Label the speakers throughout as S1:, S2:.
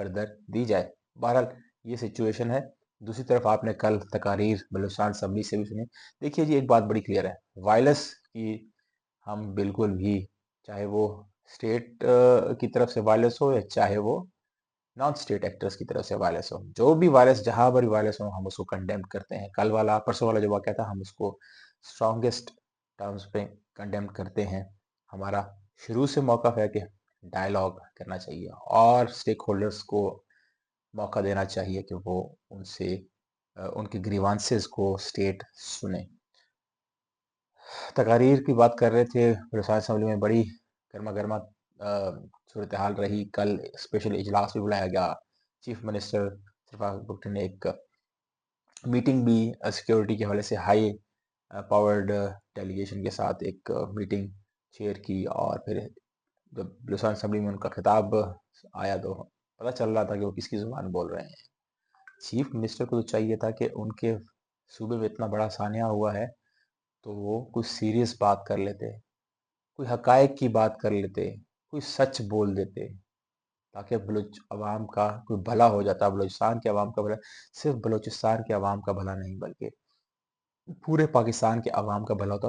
S1: Further دی جائے۔ بہرحال یہ سچویشن ہے۔ دوسری طرف آپ نے کل تقاریر بلوچستان اسمبلی سے بھی سنی۔ دیکھیے جی، ایک بات بڑی کلیئر ہے، وائلنس کی ہم بالکل بھی، چاہے وہ اسٹیٹ کی طرف سے وائلنس ہو یا چاہے وہ نان اسٹیٹ ایکٹرز کی طرف سے وائلنس ہو، جو بھی وائلنس، جہاں پر وائلنس ہو، ہم اس کو کنڈیم کرتے ہیں۔ کل والا، پرسوں والا جو واقعہ تھا، ہم اس کو اسٹرانگسٹ ٹرمز پہ کنڈیم کرتے ہیں۔ ہمارا شروع سے موقف ہے کہ ڈائلاگ کرنا چاہیے اور اسٹیک ہولڈرز کو موقع دینا چاہیے کہ وہ ان سے ان کی گریوانسز کو اسٹیٹ سنیں۔ تقاریر کی بات کر رہے تھے، بلوچستان اسمبلی میں بڑی گرما گرما صورتحال رہی۔ کل اسپیشل اجلاس بھی بلایا گیا، چیف منسٹر شفاق بھٹو نے ایک میٹنگ بھی سیکیورٹی کے حوالے سے ہائی پاورڈ ڈیلیگیشن کے ساتھ ایک میٹنگ چیئر کی، اور پھر جب بلوچستان اسمبلی میں ان کا خطاب آیا تو پتہ چل رہا تھا کہ وہ کس کی زبان بول رہے ہیں۔ چیف منسٹر کو تو چاہیے تھا کہ ان کے صوبے میں اتنا بڑا سانحہ ہوا ہے تو وہ کوئی سیریس بات کر لیتے، کوئی حقائق کی بات کر لیتے، کوئی سچ بول دیتے، تاکہ بلوچ عوام کا کوئی بھلا ہو جاتا۔ بلوچستان کے عوام کا بھلا، صرف بلوچستان کے عوام کا بھلا نہیں بلکہ پورے پاکستان کے عوام کا بھلا ہوتا۔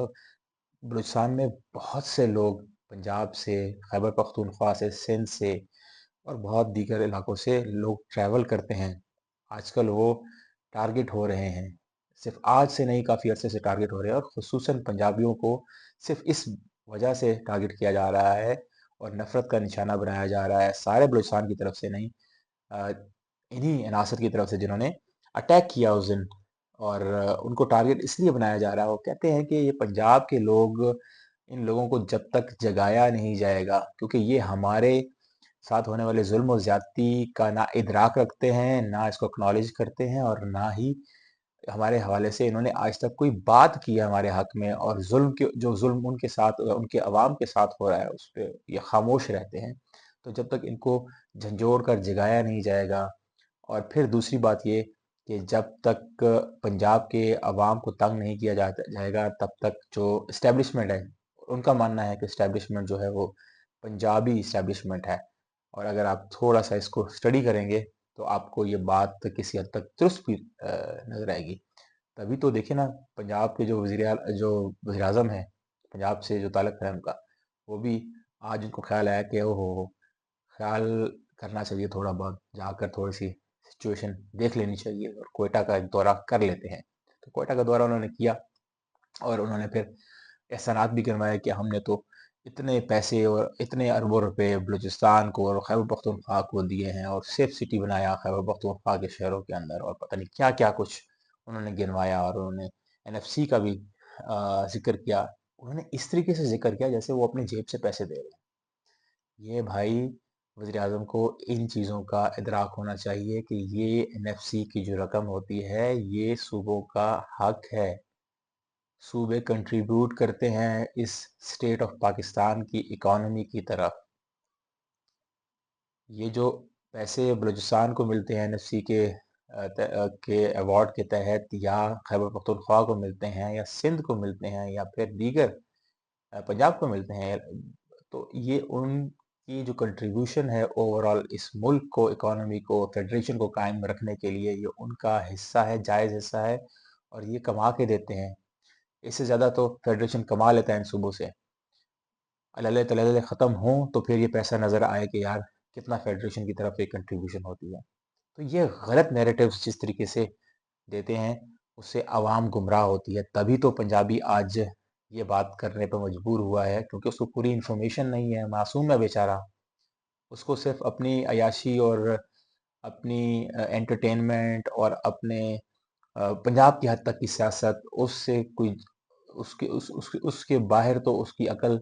S1: بلوچستان میں بہت سے لوگ پنجاب سے، خیبر پختونخوا سے، سندھ سے اور بہت دیگر علاقوں سے لوگ ٹریول کرتے ہیں۔ آج کل وہ ٹارگٹ ہو رہے ہیں، صرف آج سے نہیں، کافی عرصے سے ٹارگٹ ہو رہے ہیں، اور خصوصاً پنجابیوں کو صرف اس وجہ سے ٹارگٹ کیا جا رہا ہے اور نفرت کا نشانہ بنایا جا رہا ہے، سارے بلوچستان کی طرف سے نہیں، انہی عناصر کی طرف سے جنہوں نے اٹیک کیا اس دن، اور ان کو ٹارگٹ اس لیے بنایا جا رہا ہے۔ وہ کہتے ہیں کہ یہ پنجاب کے لوگ، ان لوگوں کو جب تک جگایا نہیں جائے گا، کیونکہ یہ ہمارے ساتھ ہونے والے ظلم و زیادتی کا نہ ادراک رکھتے ہیں، نہ اس کو اکنالج کرتے ہیں، اور نہ ہی ہمارے حوالے سے انہوں نے آج تک کوئی بات کی ہے ہمارے حق میں، اور جو ظلم ان کے ساتھ، ان کے عوام کے ساتھ ہو رہا ہے، اس پہ یہ خاموش رہتے ہیں۔ تو جب تک ان کو جھنجھوڑ کر جگایا نہیں جائے گا، اور پھر دوسری بات یہ کہ جب تک پنجاب کے عوام کو تنگ نہیں کیا جائے گا، تب تک جو اسٹیبلشمنٹ ہے، ان کا ماننا ہے کہ اسٹیبلشمنٹ جو ہے وہ پنجابی اسٹیبلشمنٹ ہے، اور اگر آپ تھوڑا سا اس کو اسٹڈی کریں گے تو آپ کو یہ بات کسی حد تک درست بھی نظر آئے گی۔ تبھی تو دیکھیں نا، پنجاب کے جو وزیر اعظم ہیں، پنجاب سے جو تعلق ہے ان کا، وہ بھی آج ان کو خیال آیا کہ خیال کرنا چاہیے، تھوڑا بہت جا کر تھوڑی سی سچویشن دیکھ لینی چاہیے، اور کوئٹہ کا ایک دورہ کر لیتے ہیں۔ تو کوئٹہ کا دورہ انہوں نے کیا، اور انہوں نے پھر احسانات بھی کروایا کہ ہم نے تو اتنے پیسے اور اتنے اربوں روپے بلوچستان کو اور خیبر پختونخوا کو دیے ہیں، اور سیف سٹی بنایا خیبر پختونخوا کے شہروں کے اندر، اور پتہ نہیں کیا کیا کچھ انہوں نے گنوایا، اور انہوں نے NFC کا بھی ذکر کیا۔ انہوں نے اس طریقے سے ذکر کیا جیسے وہ اپنی جیب سے پیسے دے رہے ہیں۔ یہ بھائی، وزیر اعظم کو ان چیزوں کا ادراک ہونا چاہیے کہ یہ NFC کی جو رقم ہوتی ہے، یہ صوبوں کا حق ہے۔ صوبے کنٹریبیوٹ کرتے ہیں اس اسٹیٹ آف پاکستان کی اکانومی کی طرف۔ یہ جو پیسے بلوچستان کو ملتے ہیں NFC کے ایوارڈ کے تحت، یا خیبر پختونخوا کو ملتے ہیں، یا سندھ کو ملتے ہیں، یا پھر دیگر پنجاب کو ملتے ہیں، تو یہ ان کی جو کنٹریبیوشن ہے اوورال اس ملک کو، اکانومی کو، فیڈریشن کو قائم رکھنے کے لیے، یہ ان کا حصہ ہے، جائز حصہ ہے، اور یہ کما کے دیتے ہیں۔ اس سے زیادہ تو فیڈریشن کما لیتا ہے ان صوبوں سے۔ اللہ تعالیٰ ختم ہوں تو پھر یہ پیسہ نظر آئے کہ یار کتنا فیڈریشن کی طرف ایک کنٹریبیوشن ہوتی ہے۔ تو یہ غلط نیریٹیوز جس طریقے سے دیتے ہیں، اس سے عوام گمراہ ہوتی ہے۔ تبھی تو پنجابی آج یہ بات کرنے پہ مجبور ہوا ہے، کیونکہ اس کو پوری انفارمیشن نہیں ہے، معصوم ہے بیچارہ۔ اس کو صرف اپنی عیاشی اور اپنی انٹرٹینمنٹ اور اپنے پنجاب کی حد تک کی سیاست، اس سے کوئی اس کے باہر تو اس کی عقل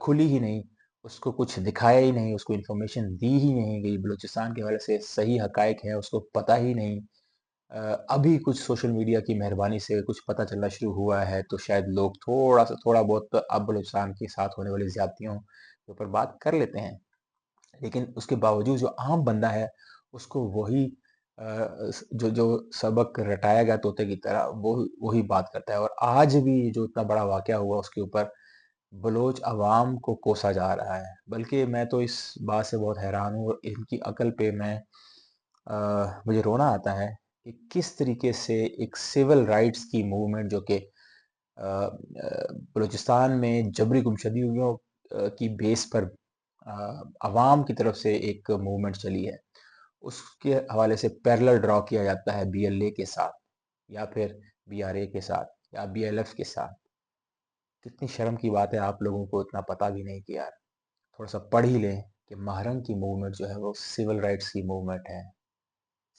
S1: کھلی ہی نہیں، اس کو کچھ دکھایا ہی نہیں، اس کو انفارمیشن دی ہی نہیں گئی، بلوچستان کے حوالے سے صحیح حقائق ہیں اس کو پتہ ہی نہیں۔ ابھی کچھ سوشل میڈیا کی مہربانی سے کچھ پتہ چلنا شروع ہوا ہے، تو شاید لوگ تھوڑا بہت اب بلوچستان کے ساتھ ہونے والی زیادتیوں کے اوپر بات کر لیتے ہیں، لیکن اس کے باوجود جو عام بندہ ہے، اس کو وہی جو سبق رٹایا گیا طوطے کی طرح، وہی بات کرتا ہے۔ اور آج بھی جو اتنا بڑا واقعہ ہوا اس کے اوپر بلوچ عوام کو کوسا جا رہا ہے، بلکہ میں تو اس بات سے بہت حیران ہوں اور ان کی عقل پہ مجھے رونا آتا ہے کہ کس طریقے سے ایک سول رائٹس کی موومنٹ جو کہ بلوچستان میں جبری گمشدگیوں کی بیس پر عوام کی طرف سے ایک موومنٹ چلی ہے، اس کے حوالے سے پیرلل ڈرا کیا جاتا ہے بی ایل اے کے ساتھ یا پھر بی آر اے کے ساتھ یا بی ایل ایف کے ساتھ۔ کتنی شرم کی بات ہے، آپ لوگوں کو اتنا پتہ بھی نہیں کہ یار تھوڑا سا پڑھ ہی لیں کہ مہرنگ کی موومنٹ جو ہے وہ سول رائٹس کی موومنٹ ہے،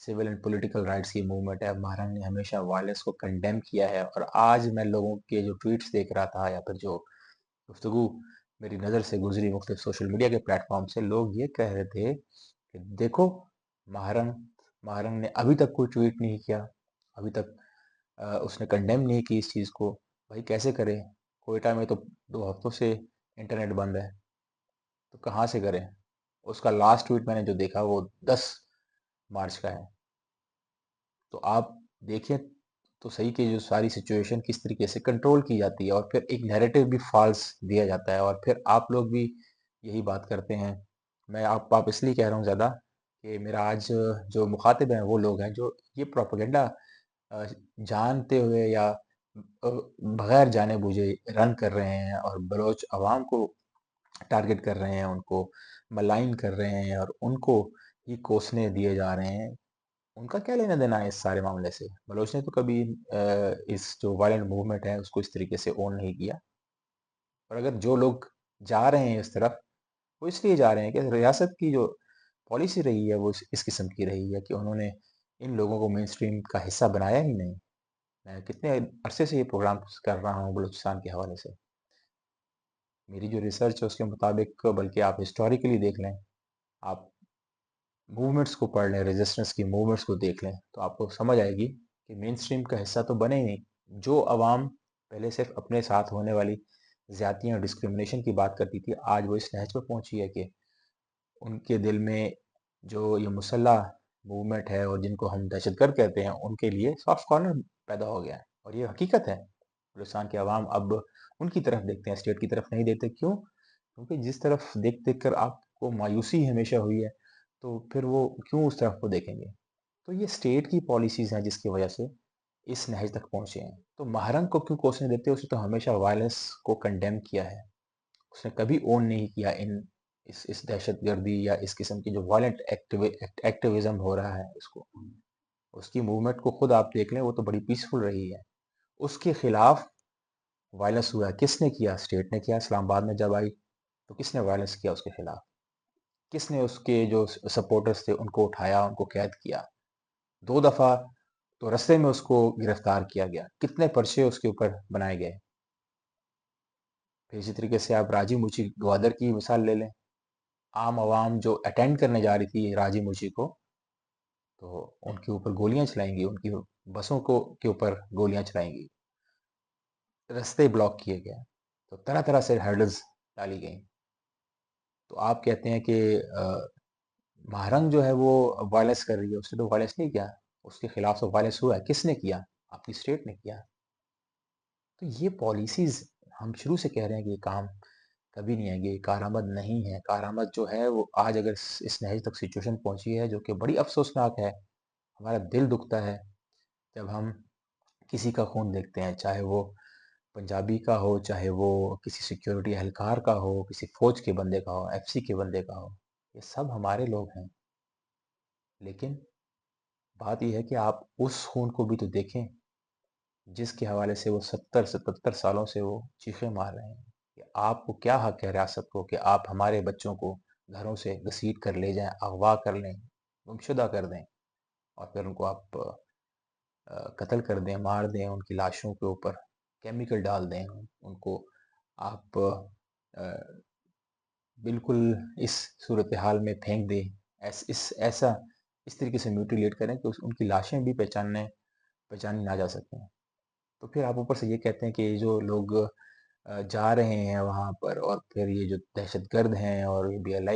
S1: سول اینڈ پولیٹیکل رائٹس کی موومنٹ ہے۔ مہرنگ نے ہمیشہ وائلنس کو کنڈیم کیا ہے، اور آج میں لوگوں کے جو ٹویٹس دیکھ رہا تھا یا پھر جو گفتگو میری نظر سے گزری مختلف سوشل میڈیا کے پلیٹ فارم سے، لوگ یہ کہہ رہے تھے کہ دیکھو مہرنگ نے ابھی تک کوئی ٹویٹ نہیں کیا، ابھی تک اس نے کنڈیم نہیں کی اس چیز کو۔ بھائی کیسے کرے؟ کوئٹہ میں تو 2 ہفتوں سے انٹرنیٹ بند ہے، تو کہاں سے کریں؟ اس کا لاسٹ ٹویٹ میں نے جو دیکھا وہ 10 مارچ کا ہے۔ تو آپ دیکھیں تو صحیح کہ جو ساری سچویشن کس طریقے سے کنٹرول کی جاتی ہے، اور پھر ایک نیریٹو بھی فالس دیا جاتا ہے، اور پھر آپ لوگ بھی یہی بات کرتے ہیں۔ میں آپ اس لیے کہہ رہا ہوں زیادہ کہ میرا آج جو مخاطب ہیں وہ لوگ ہیں جو یہ پروپیگنڈا جانتے ہوئے یا بغیر جانے بوجھے رن کر رہے ہیں، اور بلوچ عوام کو ٹارگٹ کر رہے ہیں، ان کو ملائن کر رہے ہیں، اور ان کو یہ کوسنے دیے جا رہے ہیں۔ ان کا کیا لینا دینا ہے اس سارے معاملے سے؟ بلوچ نے تو کبھی اس جو وائلنٹ موومنٹ ہے اس کو اس طریقے سے اون نہیں کیا، اور اگر جو لوگ جا رہے ہیں اس طرف، وہ اس لیے جا رہے ہیں کہ ریاست کی جو پالیسی رہی ہے وہ اس قسم کی رہی ہے کہ انہوں نے ان لوگوں کو مین اسٹریم کا حصہ بنایا ہی نہیں۔ میں کتنے عرصے سے یہ پروگرام کر رہا ہوں بلوچستان کے حوالے سے، میری جو ریسرچ ہے اس کے مطابق، بلکہ آپ ہسٹوریکلی دیکھ لیں، آپ موومنٹس کو پڑھ لیں، ریزسٹنس کی موومنٹس کو دیکھ لیں، تو آپ کو سمجھ آئے گی کہ مین اسٹریم کا حصہ تو بنے ہی نہیں۔ جو عوام پہلے صرف اپنے ساتھ ہونے والی زیادتیاں اور ڈسکرمنیشن کی بات کرتی تھی، آج وہ اس نہج پہ پہنچی ہے کہ ان کے دل میں جو یہ مسلح موومنٹ ہے اور جن کو ہم دہشت گرد کہتے ہیں، ان کے لیے سافٹ کارنر پیدا ہو گیا ہے، اور یہ حقیقت ہے۔ بلوچستان کے عوام اب ان کی طرف دیکھتے ہیں، اسٹیٹ کی طرف نہیں دیکھتے۔ کیوں؟ کیونکہ جس طرف دیکھ دیکھ کر آپ کو مایوسی ہمیشہ ہوئی ہے، تو پھر وہ کیوں اس طرف کو دیکھیں گے؟ تو یہ اسٹیٹ کی پالیسیز ہیں جس کی وجہ سے اس نہج تک پہنچے ہیں۔ تو مہرنگ کو کیوں کوسنے دیتے؟ اسے تو ہمیشہ وائلنس کو کنڈیم کیا ہے، اس نے کبھی اون نہیں کیا اس دہشت گردی یا اس قسم کی جو وائلنٹ ایکٹیویزم ہو رہا ہے اس کو۔ اس کی موومنٹ کو خود آپ دیکھ لیں، وہ تو بڑی پیسفل رہی ہے۔ اس کے خلاف وائلنس ہوا ہے، کس نے کیا؟ اسٹیٹ نے کیا۔ اسلام آباد میں جب آئی تو کس نے وائلنس کیا اس کے خلاف؟ کس نے اس کے جو سپورٹرز تھے ان کو اٹھایا، ان کو قید کیا؟ 2 دفعہ تو رستے میں اس کو گرفتار کیا گیا، کتنے پرچے اس کے اوپر بنائے گئے۔ پھر اسی طریقے سے آپ راجی موچی گوادر کی مثال لے لیں، عام عوام جو اٹینڈ کرنے جا رہی تھی راجی موچی کو، تو ان کے اوپر گولیاں چلائیں گی، ان کی بسوں کے اوپر گولیاں چلائیں گی، رستے بلاک کیے گئے، تو طرح طرح سے ہرڈلز ڈالی گئیں۔ تو آپ کہتے ہیں کہ مہرنگ جو ہے وہ وائلنس کر رہی ہے، اس نے تو وائلنس نہیں کیا، اس کے خلاف تو وائلنس ہوا ہے۔ کس نے کیا؟ آپ کی اسٹیٹ نے کیا۔ تو یہ پالیسیز ہم شروع سے کہہ رہے ہیں کہ یہ کام کبھی نہیں آئیں گے، یہ کارآمد نہیں ہے۔ کارآمد جو ہے وہ آج اگر اس نہج تک سچویشن پہنچی ہے جو کہ بڑی افسوسناک ہے، ہمارا دل دکھتا ہے جب ہم کسی کا خون دیکھتے ہیں، چاہے وہ پنجابی کا ہو، چاہے وہ کسی سیکیورٹی اہلکار کا ہو، کسی فوج کے بندے کا ہو، ایف سی کے بندے کا ہو، یہ سب ہمارے لوگ ہیں۔ لیکن بات یہ ہے کہ آپ اس خون کو بھی تو دیکھیں جس کے حوالے سے وہ 70 77 سالوں سے وہ چیخیں مار رہے ہیں کہ آپ کو کیا حق ہے ریاست کو کہ آپ ہمارے بچوں کو گھروں سے گھسیٹ کر لے جائیں، اغوا کر لیں، گمشدہ کر دیں، اور پھر ان کو آپ قتل کر دیں، مار دیں، ان کی لاشوں کے اوپر کیمیکل ڈال دیں، ان کو آپ بالکل اس صورتحال میں پھینک دیں، اس طریقے سے میوٹیلیٹ کریں کہ ان کی لاشیں بھی پہچانی نہ جا سکیں۔ تو پھر آپ اوپر سے یہ کہتے ہیں کہ یہ جو لوگ جا رہے ہیں وہاں پر، اور پھر یہ جو دہشت گرد ہیں اور بی ایل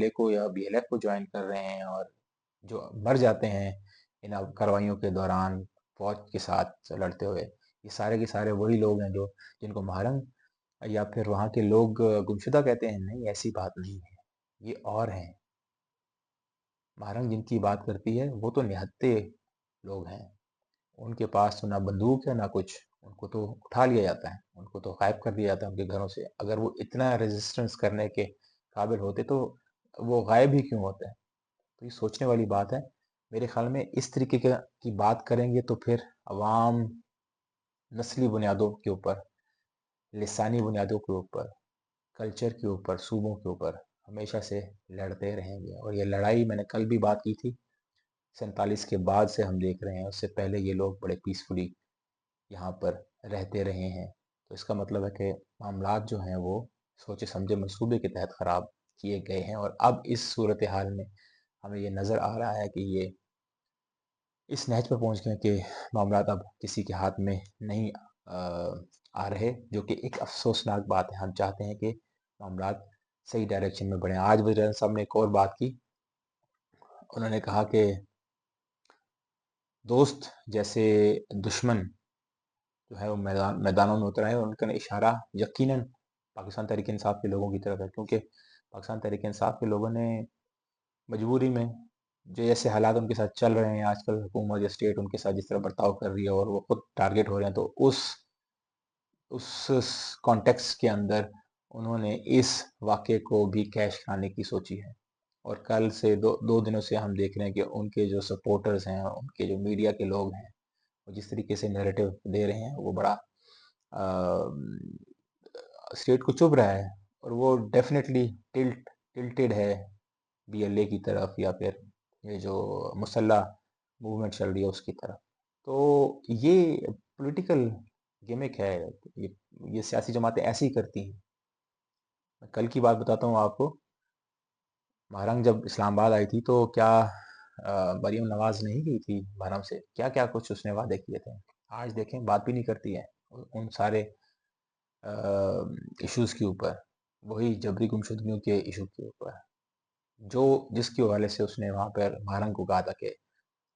S1: اے کو یا بی ایل ایف کو جوائن کر رہے ہیں، اور جو مر جاتے ہیں ان کارروائیوں کے دوران فوج کے ساتھ لڑتے ہوئے، یہ سارے کے سارے وہی لوگ ہیں جن کو مہرنگ یا پھر وہاں کے لوگ گمشدہ کہتے ہیں؟ نہیں، ایسی بات نہیں ہے، یہ اور ہیں۔ مہارنگ جن کی بات کرتی ہے وہ تو نہتے لوگ ہیں، ان کے پاس تو نہ بندوق ہے نہ کچھ، ان کو تو اٹھا لیا جاتا ہے، ان کو تو غائب کر دیا جاتا ہے ان کے گھروں سے۔ اگر وہ اتنا ریزسٹنس کرنے کے قابل ہوتے تو وہ غائب ہی کیوں ہوتے ہیں؟ تو یہ سوچنے والی بات ہے۔ میرے خیال میں اس طریقے کی بات کریں گے تو پھر عوام نسلی بنیادوں کے اوپر، لسانی بنیادوں کے اوپر، کلچر کے اوپر، صوبوں کے اوپر ہمیشہ سے لڑتے رہیں گے۔ اور یہ لڑائی میں نے کل بھی بات کی تھی، 47 کے بعد سے ہم دیکھ رہے ہیں، اس سے پہلے یہ لوگ بڑے پیسفلی یہاں پر رہتے رہے ہیں۔ تو اس کا مطلب ہے کہ معاملات جو ہیں وہ سوچے سمجھے منصوبے کے تحت خراب کیے گئے ہیں، اور اب اس صورتحال میں ہمیں یہ نظر آ رہا ہے کہ یہ اس نہج پر پہنچ گئے کہ معاملات اب کسی کے ہاتھ میں نہیں آ رہے، جو کہ ایک افسوسناک بات ہے۔ ہم چاہتے ہیں کہ معاملات صحیح ڈائریکشن میں بڑھیں۔ آج وزیر صاحب نے ایک اور بات کی، انہوں نے کہا کہ دوست جیسے دشمن جو ہے وہ میدانوں میں اترا ہے، اور ان کا اشارہ یقیناً پاکستان تحریک انصاف کے لوگوں کی طرف ہے، کیونکہ پاکستان تحریک انصاف کے لوگوں نے مجبوری میں جو ایسے حالات ان کے ساتھ چل رہے ہیں آج کل، حکومت یا اسٹیٹ ان کے ساتھ جس طرح برتاؤ کر رہی ہے اور وہ خود ٹارگٹ ہو رہے ہیں، تو اس کانٹیکس کے اندر انہوں نے اس واقعے کو بھی کیش کرانے کی سوچی ہے۔ اور کل سے دو دنوں سے ہم دیکھ رہے ہیں کہ ان کے جو سپورٹرز ہیں، ان کے جو میڈیا کے لوگ ہیں، وہ جس طریقے سے نیریٹو دے رہے ہیں وہ بڑا اسٹیٹ کو چبھ رہا ہے، اور وہ ڈیفینیٹلی ٹلٹڈ ہے بی ایل اے کی طرف، یا پھر یہ جو مسلح موومنٹ چل رہی ہے اس کی طرف۔ تو یہ پولیٹیکل گیمک ہے، یہ سیاسی جماعتیں ایسی ہی کرتی ہیں۔ میں کل کی بات بتاتا ہوں آپ کو، مہرنگ جب اسلام آباد آئی تھی تو کیا مریم نواز نہیں گئی تھی بھرم سے؟ کیا کیا کچھ اس نے وعدے کیے تھے، آج دیکھیں بات بھی نہیں کرتی ہے ان سارے ایشوز کے اوپر، وہی جبری گمشدگیوں کے ایشو کے اوپر، جس کے حوالے سے اس نے وہاں پر مہرنگ کو کہا تھا کہ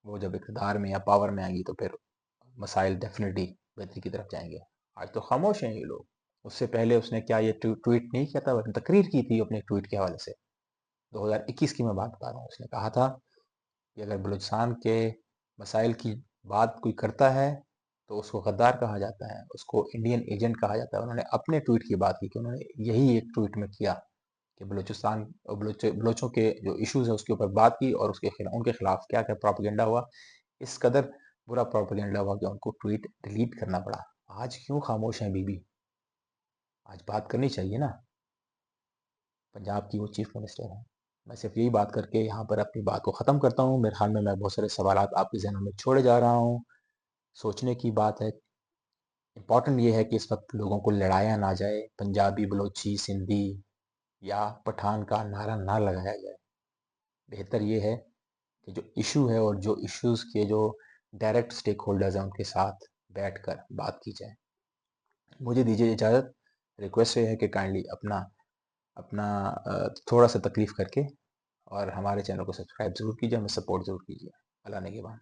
S1: وہ جب اقتدار میں یا پاور میں آئیں گی تو پھر مسائل ڈیفینیٹلی بہتری کی طرف جائیں گے۔ آج تو خاموش ہیں یہ لوگ۔ اس سے پہلے اس نے کیا یہ ٹویٹ نہیں کیا تھا، تقریر کی تھی اپنے ٹویٹ کے حوالے سے، 2021 کی میں بات بتا رہا ہوں۔ اس نے کہا تھا کہ اگر بلوچستان کے مسائل کی بات کوئی کرتا ہے تو اس کو غدار کہا جاتا ہے، اس کو انڈین ایجنٹ کہا جاتا ہے۔ انہوں نے اپنے ٹویٹ کی بات کی کہ انہوں نے یہی ایک ٹویٹ میں کیا کہ بلوچوں کے جو ایشوز ہیں اس کے اوپر بات کی، اور ان کے خلاف کیا کیا پروپیگنڈا ہوا، اس قدر برا پروپیگنڈا ہوا کہ ان کو ٹویٹ ڈیلیٹ کرنا پڑا۔ آج کیوں خاموش ہیں بی بی؟ آج بات کرنی چاہیے نا، پنجاب کی وہ چیف منسٹر ہیں۔ میں صرف یہی بات کر کے یہاں پر اپنی بات کو ختم کرتا ہوں۔ میرے خیال میں بہت سارے سوالات آپ کے ذہنوں میں چھوڑے جا رہا ہوں، سوچنے کی بات ہے۔ امپورٹنٹ یہ ہے کہ اس وقت لوگوں کو لڑایا نہ جائے، پنجابی، بلوچی، سندھی یا پٹھان کا نعرہ نہ لگایا جائے۔ بہتر یہ ہے کہ جو ایشو ہے اور جو ایشوز کے جو ڈائریکٹ سٹیک ہولڈرز ہیں ان کے ساتھ بیٹھ کر بات کی جائے۔ مجھے دیجیے اجازت، ریکویسٹ یہ ہے کہ کائنڈلی اپنا تھوڑا سا تکلیف کر کے اور ہمارے چینل کو سبسکرائب ضرور کیجیے، ہمیں سپورٹ ضرور کیجیے۔ اللہ نگہبان۔